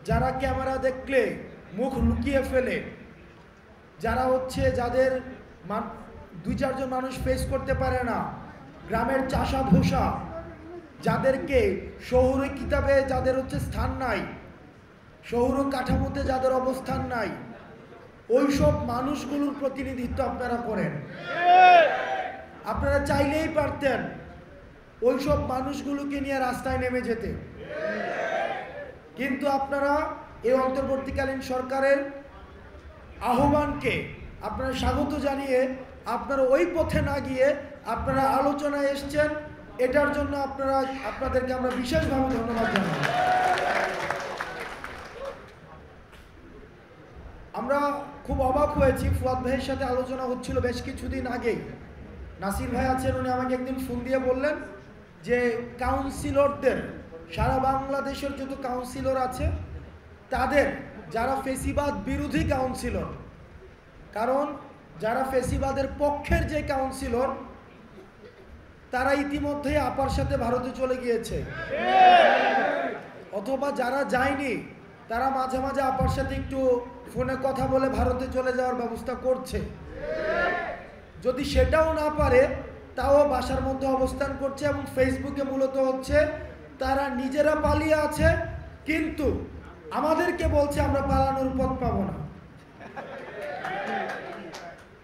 যারা ক্যামেরা দেখলে মুখ লুকিয়ে ফেলে, যারা যাদের 2-4 জন মানুষ ফেস করতে পারে না, গ্রামের চাষা ভোষা, যাদেরকে শহুরে কিতাবে যাদের স্থান নাই, শহুরে কাঠামোতে যাদের অবস্থান নাই, ওইসব মানুষগুলোর প্রতিনিধিত্ব আপনারা করেন। আপনারা চাইলেই পারতেন ওইসব মানুষগুলোকে নিয়ে রাস্তায় নেমে যেতে, কিন্তু আপনারা এই অন্তর্বর্তীকালীন সরকারের আহ্বানকে আপনারা স্বাগত জানিয়ে আপনারা ওই পথে না গিয়ে আপনারা আলোচনায় এসেছেন। এটার জন্য আপনাদেরকে আমরা বিশেষভাবে ধন্যবাদ জানাই। আমরা খুব অবাক হয়েছি, ফুয়াদ ভাইয়ের সাথে আলোচনা হচ্ছিল বেশ কিছুদিন আগেই। নাসির ভাই আছেন, উনি আমাকে একদিন ফোন দিয়ে বললেন যে কাউন্সিলরদের, সারা বাংলাদেশের যত কাউন্সিলর আছে তাদের, যারা ফেসিবাদ বিরোধী কাউন্সিলর, কারণ যারা ফেসিবাদের পক্ষের যে কাউন্সিলর তারা ইতিমধ্যেই আপার সাথে ভারতে চলে গিয়েছে, অথবা যারা যায়নি তারা মাঝে মাঝে আপার সাথে একটু ফোনে কথা বলে ভারতে চলে যাওয়ার ব্যবস্থা করছে। যদি সেটাও না পারে তাও বাসার মধ্যে অবস্থান করছে এবং ফেসবুকে মূলত তারা নিজেরা পালিয়ে আছে, কিন্তু আমাদেরকে বলছে আমরা পালানোর পথ পাবো না।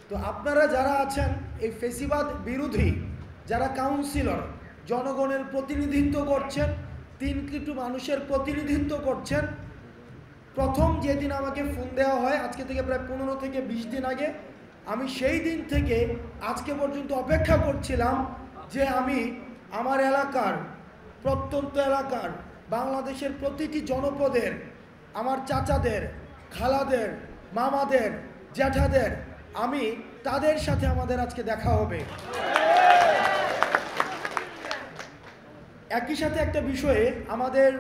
তো আপনারা যারা আছেন এই ফেসিবাদ বিরোধী যারা কাউন্সিলর, জনগণের প্রতিনিধিত্ব করছেন, 3 কোটি মানুষের প্রতিনিধিত্ব করছেন, প্রথম যেদিন আমাকে ফোন দেওয়া হয় আজকে থেকে প্রায় 15 থেকে 20 দিন আগে, আমি সেই দিন থেকে আজকে পর্যন্ত অপেক্ষা করছিলাম যে আমি আমার এলাকার, প্রত্যন্ত এলাকার, বাংলাদেশের প্রতিটি জনপদের আমার চাচাদের, খালাদের, মামাদের, জ্যাঠাদের, আমি তাদের সাথে আমাদের আজকে দেখা হবে। একই সাথে একটা বিষয়ে আমাদের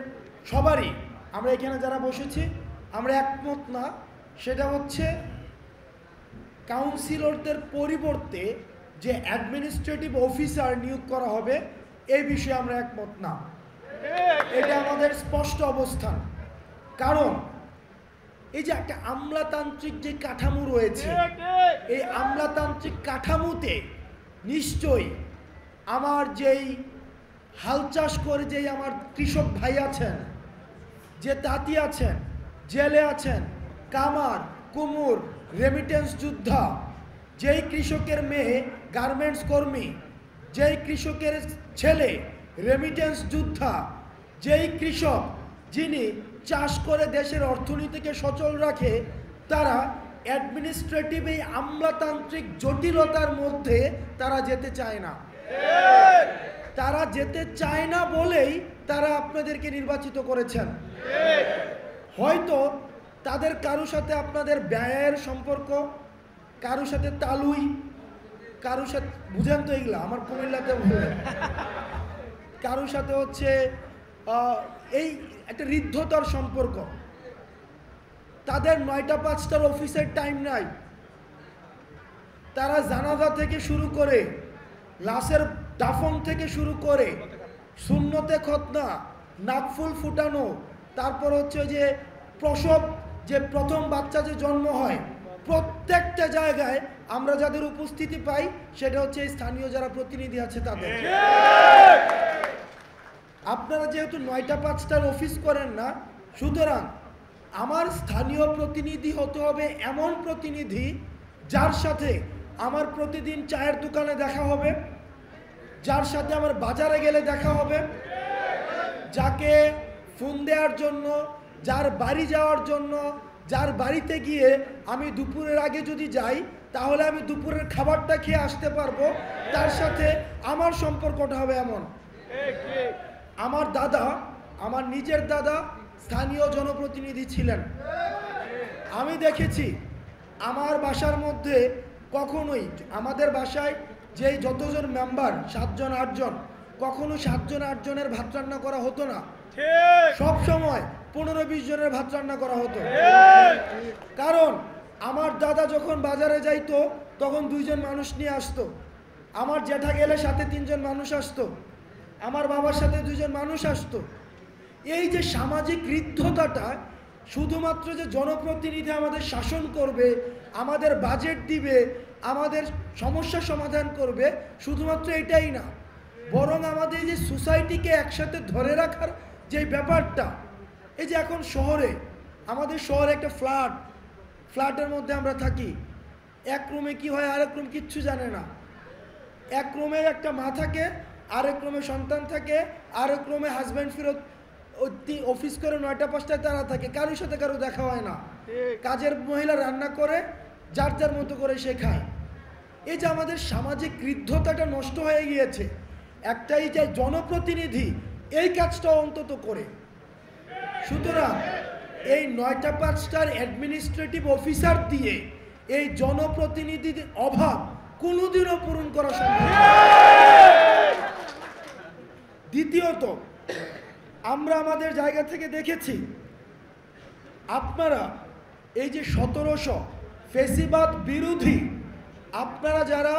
সবারই, আমরা এখানে যারা বসেছি আমরা একমত না, সেটা কাউন্সিলরদের পরিবর্তে যে অ্যাডমিনিস্ট্রেটিভ অফিসার নিয়োগ করা হবে এই বিষয়ে আমরা একমত না। এটা আমাদের স্পষ্ট অবস্থান। কারণ এই যে একটা আমলাতান্ত্রিক যে কাঠামো রয়েছে, এই আমলাতান্ত্রিক কাঠামোতে নিশ্চয়ই আমার যেই হাল চাষ করে যেই আমার কৃষক ভাই আছেন, যে তাঁতি আছেন, জেলে আছেন, কামার, কুমুর, রেমিটেন্স যোদ্ধা, যেই কৃষকের মেয়ে গার্মেন্টস কর্মী, যেই কৃষকের ছেলে রেমিটেন্স যোদ্ধা, যেই কৃষক যিনি চাষ করে দেশের অর্থনীতিকে সচল রাখে, তারা অ্যাডমিনিস্ট্রেটিভ এই আমলাতান্ত্রিক জটিলতার মধ্যে তারা যেতে চায় না। তারা যেতে চায় না বলেই তারা আপনাদেরকে নির্বাচিত করেছেন। হয়তো তাদের কারো সাথে আপনাদের ব্যয়ের সম্পর্ক, কারো সাথে তালুই, কারো সাথে বুঝেন তো এগুলা, আমার কুমিল্লাতে বললেন, কারো সাথে এই একটা ঋদ্ধতার সম্পর্ক। তাদের 9টা 5টার অফিসের টাইম নাই। তারা জানাজা থেকে শুরু করে, লাশের দাফন থেকে শুরু করে, সুন্নতে খতনা, নাকফুল ফুটানো, তারপর যে প্রসব, যে প্রথম বাচ্চা যে জন্ম হয়, প্রত্যেকটা জায়গায় আমরা যাদের উপস্থিতি পাই সেটা স্থানীয় যারা প্রতিনিধি আছে তাদের। আপনারা যেহেতু 9টা 5টার অফিস করেন না, সুতরাং আমার স্থানীয় প্রতিনিধি হতে হবে এমন প্রতিনিধি যার সাথে আমার প্রতিদিন চায়ের দোকানে দেখা হবে, যার সাথে আমার বাজারে গেলে দেখা হবে, যাকে ফোন দেওয়ার জন্য, যার বাড়ি যাওয়ার জন্য, যার বাড়িতে গিয়ে আমি দুপুরের আগে যদি যাই তাহলে আমি দুপুরের খাবারটা খেয়ে আসতে পারবো, তার সাথে আমার সম্পর্কটা হবে এমন। আমার দাদা, আমার নিজের দাদা স্থানীয় জনপ্রতিনিধি ছিলেন। আমি দেখেছি আমার বাসার মধ্যে কখনোই, আমাদের বাসায় যেই যতজন মেম্বার 7 জন 8 জন, কখনো 7 জন 8 জনের ভাত রান্না করা হতো না। সব সময় 15-20 জনের ভাত রান্না করা হতো। কারণ আমার দাদা যখন বাজারে যাইতো তখন 2 জন মানুষ নিয়ে আসতো, আমার জ্যাঠা গেলে সাথে 3 জন মানুষ আসতো, আমার বাবার সাথে 2 জন মানুষ আসতো। এই যে সামাজিক ঋদ্ধতাটা, শুধুমাত্র যে জনপ্রতিনিধি আমাদের শাসন করবে, আমাদের বাজেট দিবে, আমাদের সমস্যা সমাধান করবে, শুধুমাত্র এটাই না, বরং আমাদের যে সোসাইটিকে একসাথে ধরে রাখার যে ব্যাপারটা, এই যে এখন শহরে, আমাদের শহরে একটা ফ্ল্যাটের মধ্যে আমরা থাকি, এক রুমে কি হয় আরেক রুম কিচ্ছু জানে না, এক রুমে একটা মা থাকে, আরেক রুমে সন্তান থাকে, আরেক রুমে হাজব্যান্ড ফেরত অফিস করে 9টা 5টায় তারা থাকে, কারোর সাথে কারো দেখা হয় না, কাজের মহিলা রান্না করে যার যার মতো করে সে খায়। এই যে আমাদের সামাজিক ঋদ্ধতাটা নষ্ট হয়ে গিয়েছে, একটাই যে জনপ্রতিনিধি এই কাজটা অন্তত করে। সুতরাং এই 9টা 5টার অ্যাডমিনিস্ট্রেটিভ অফিসার দিয়ে এই জনপ্রতিনিধির অভাব কোনোদিনও পূরণ করা সম্ভব না। দ্বিতীয়ত, আমরা আমাদের জায়গা থেকে দেখেছি আপনারা এই যে 1700 ফেসিবাদ বিরোধী আপনারা যারা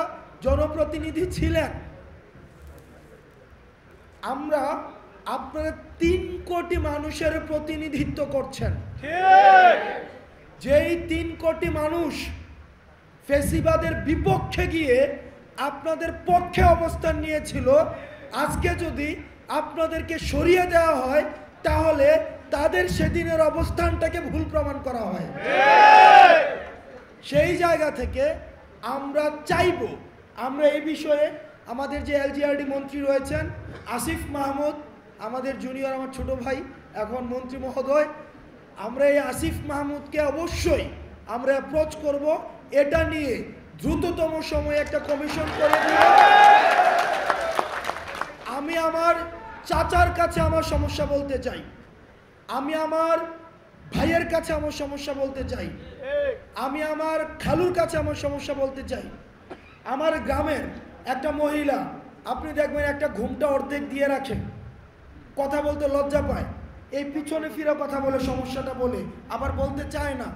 জনপ্রতিনিধি ছিলেন, আমরা আপনারা 3 কোটি মানুষের প্রতিনিধিত্ব করছেন। যেই 3 কোটি মানুষ ফেসিবাদের বিপক্ষে গিয়ে আপনাদের পক্ষে অবস্থান নিয়েছিল, আজকে যদি আপনাদেরকে সরিয়ে দেওয়া হয় তাহলে তাদের সেদিনের অবস্থানটাকে ভুল প্রমাণ করা হয়। সেই জায়গা থেকে আমরা চাইব, আমরা এই বিষয়ে আমাদের যে এলজিআরডি মন্ত্রী রয়েছেন আসিফ মাহমুদ, আমাদের জুনিয়র, আমার ছোট ভাই, এখন মন্ত্রী মহোদয়, আমরা এই আসিফ মাহমুদকে অবশ্যই আমরা অ্যাপ্রোচ করব, এটা নিয়ে দ্রুততম সময়ে একটা কমিশন করে দিব। আমি আমার চাচার কাছে আমার সমস্যা বলতে চাই, আমি আমার ভাইয়ের কাছে আমার সমস্যা বলতে চাই, আমি আমার খালুর কাছে আমার সমস্যা বলতে চাই। আমার গ্রামের একটা মহিলা, আপনি দেখবেন একটা ঘুমটা অর্ধেক দিয়ে রাখে, কথা বলতে লজ্জা পায়, এই পিছনে ফিরে কথা বলে সমস্যাটা বলে আবার বলতে চায় না।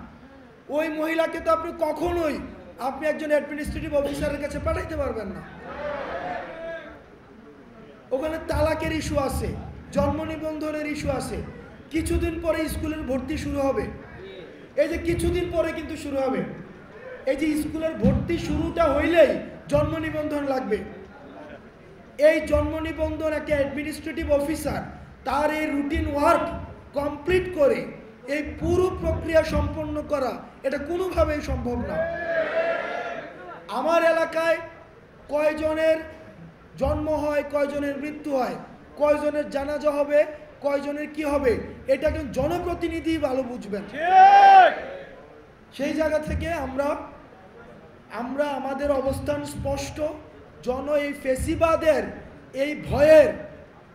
ওই মহিলাকে তো আপনি কখনোই আপনি একজন অ্যাডমিনিস্ট্রেটিভ অফিসারের কাছে পাঠাইতে পারবেন না। ওখানে তালাকের ইস্যু আছে, জন্ম নিবন্ধনের ইস্যু আছে, কিছুদিন পরে স্কুলের ভর্তি শুরু হবে, এই যে কিছুদিন পরে কিন্তু শুরু হবে, এই যে স্কুলের ভর্তি শুরুটা হইলেই জন্ম নিবন্ধন লাগবে। এই জন্ম নিবন্ধন একটা অ্যাডমিনিস্ট্রেটিভ অফিসার তার এই রুটিন ওয়ার্ক কমপ্লিট করে এই পুরো প্রক্রিয়া সম্পন্ন করা এটা কোনোভাবেই সম্ভব না। আমার এলাকায় কয়জনের জন্ম হয়, কয়জনের মৃত্যু হয়, কয়জনের জানাজা হবে, কয়জনের কি হবে, এটা একজন জনপ্রতিনিধি ভালো বুঝবেন। সেই জায়গা থেকে আমরা আমাদের অবস্থান স্পষ্ট। এই ফেসিবাদের এই ভয়ের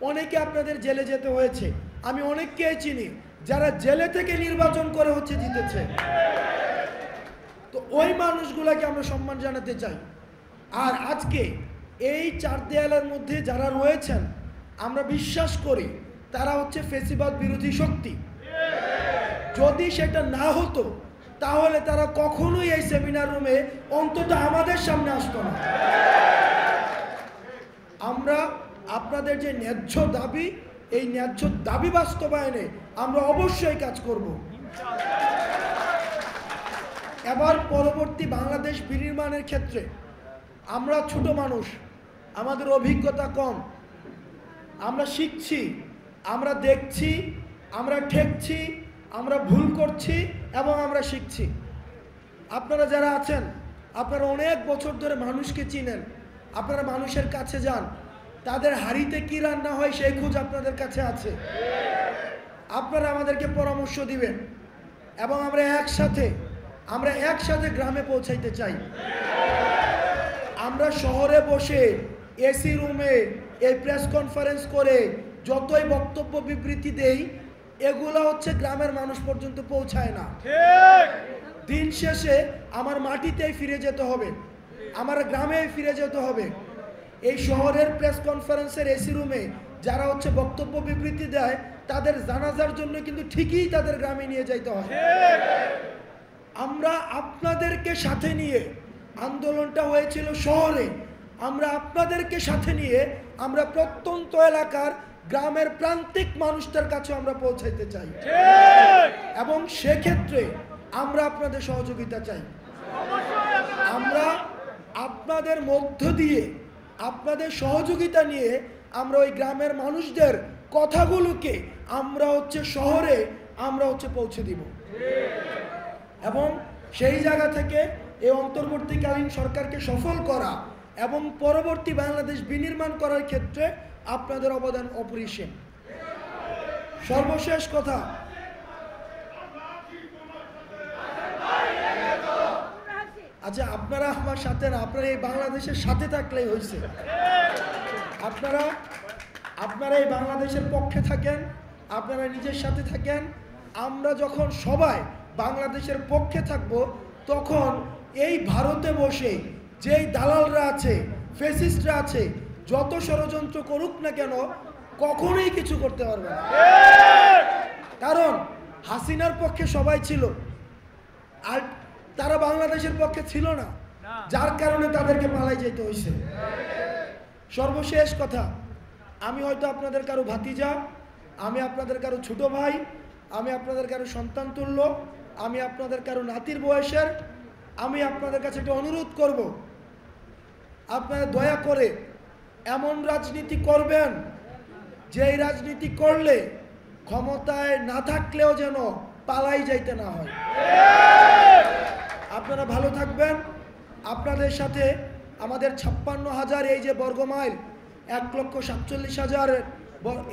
অনেকে আপনাদের জেলে যেতে হয়েছে, আমি অনেককেই চিনি যারা জেলে থেকে নির্বাচন করে হচ্ছে জিতেছে, তো ওই মানুষগুলোকে আমরা সম্মান জানাতে চাই। আর আজকে এই 4 দেয়ালের মধ্যে যারা রয়েছেন, আমরা বিশ্বাস করি তারা হচ্ছে ফেসিবাদ বিরোধী শক্তি। যদি সেটা না হতো তাহলে তারা কখনোই এই সেমিনার রুমে অন্তত আমাদের সামনে আসতো না। আমরা আপনাদের যে ন্যায্য দাবি, এই ন্যায্য দাবি বাস্তবায়নে আমরা অবশ্যই কাজ করব। এবার পরবর্তী বাংলাদেশ বিনির্মাণের ক্ষেত্রে আমরা ছোট মানুষ, আমাদের অভিজ্ঞতা কম, আমরা শিখছি, আমরা দেখছি, আমরা ঠেকছি, আমরা ভুল করছি এবং আমরা শিখছি। আপনারা যারা আছেন, আপনারা অনেক বছর ধরে মানুষকে চিনেন, আপনারা মানুষের কাছে যান, তাদের হাঁড়িতে কি রান্না হয় সেই খোঁজ আপনাদের কাছে আছে, আপনারা আমাদেরকে পরামর্শ দিবেন এবং আমরা একসাথে গ্রামে পৌঁছাইতে চাই। আমরা শহরে বসে এসি রুমে এই প্রেস কনফারেন্স করে যতই বক্তব্য বিবৃতি দেই, এগুলো হচ্ছে গ্রামের মানুষ পর্যন্ত পৌঁছায় না। দিন শেষে আমার মাটিতেই ফিরে যেতে হবে, আমার গ্রামে ফিরে যেতে হবে। এই শহরের প্রেস কনফারেন্সের এসি রুমে যারা হচ্ছে বক্তব্য বিবৃতি দেয়, তাদের জানাজার জন্য কিন্তু ঠিকই তাদের গ্রামে নিয়ে যাইতে হয়। আমরা আপনাদেরকে সাথে নিয়ে, আন্দোলনটা হয়েছিল শহরে, আমরা আপনাদেরকে সাথে নিয়ে আমরা প্রত্যন্ত এলাকার গ্রামের প্রান্তিক মানুষদের কাছে আমরা পৌঁছাইতে চাই এবং সেক্ষেত্রে আমরা আপনাদের সহযোগিতা চাই। আমরা আপনাদের মধ্য দিয়ে, আপনাদের সহযোগিতা নিয়ে আমরা ওই গ্রামের মানুষদের কথাগুলোকে আমরা শহরে আমরা পৌঁছে দিব এবং সেই জায়গা থেকে এই অন্তর্বর্তীকালীন সরকারকে সফল করা এবং পরবর্তী বাংলাদেশ বিনির্মাণ করার ক্ষেত্রে আপনাদের অবদান অপরিসীম। সর্বশেষ কথা, আচ্ছা আপনারা আমার সাথে না, আপনারা এই বাংলাদেশের সাথে থাকলেই হয়েছে। আপনারা এই বাংলাদেশের পক্ষে থাকেন, আপনারা নিজের সাথে থাকেন। আমরা যখন সবাই বাংলাদেশের পক্ষে থাকব, তখন এই ভারতে বসে যেই দালালরা আছে, ফ্যাসিস্টরা আছে, যত ষড়যন্ত্র করুক না কেন কখনোই কিছু করতে পারবে না। কারণ হাসিনার পক্ষে সবাই ছিল আর তারা বাংলাদেশের পক্ষে ছিল না, যার কারণে তাদেরকে পালাই যেতে হয়েছে। সর্বশেষ কথা, আমি হয়তো আপনাদের কারো ভাতিজা, আমি আপনাদের কারো ছোট ভাই, আমি আপনাদের কারো সন্তান তুল্য, আমি আপনাদের কারো নাতির বয়সের। আমি আপনাদের কাছে একটা অনুরোধ করব, আপনারা দয়া করে এমন রাজনীতি করবেন যেই রাজনীতি করলে ক্ষমতায় না থাকলেও যেন পালাই যাইতে না হয়। আপনারা ভালো থাকবেন। আপনাদের সাথে আমাদের 56,000 এই যে বর্গমাইল, 1,47,000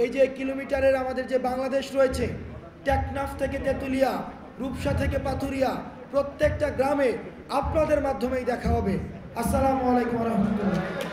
এই যে কিলোমিটারের আমাদের যে বাংলাদেশ রয়েছে, টেকনাফ থেকে তেঁতুলিয়া, রূপসা থেকে পাথুরিয়া, প্রত্যেকটা গ্রামে আপনাদের মাধ্যমেই দেখা হবে। আসসালামু আলাইকুম ওয়া রাহমাতুল্লাহ।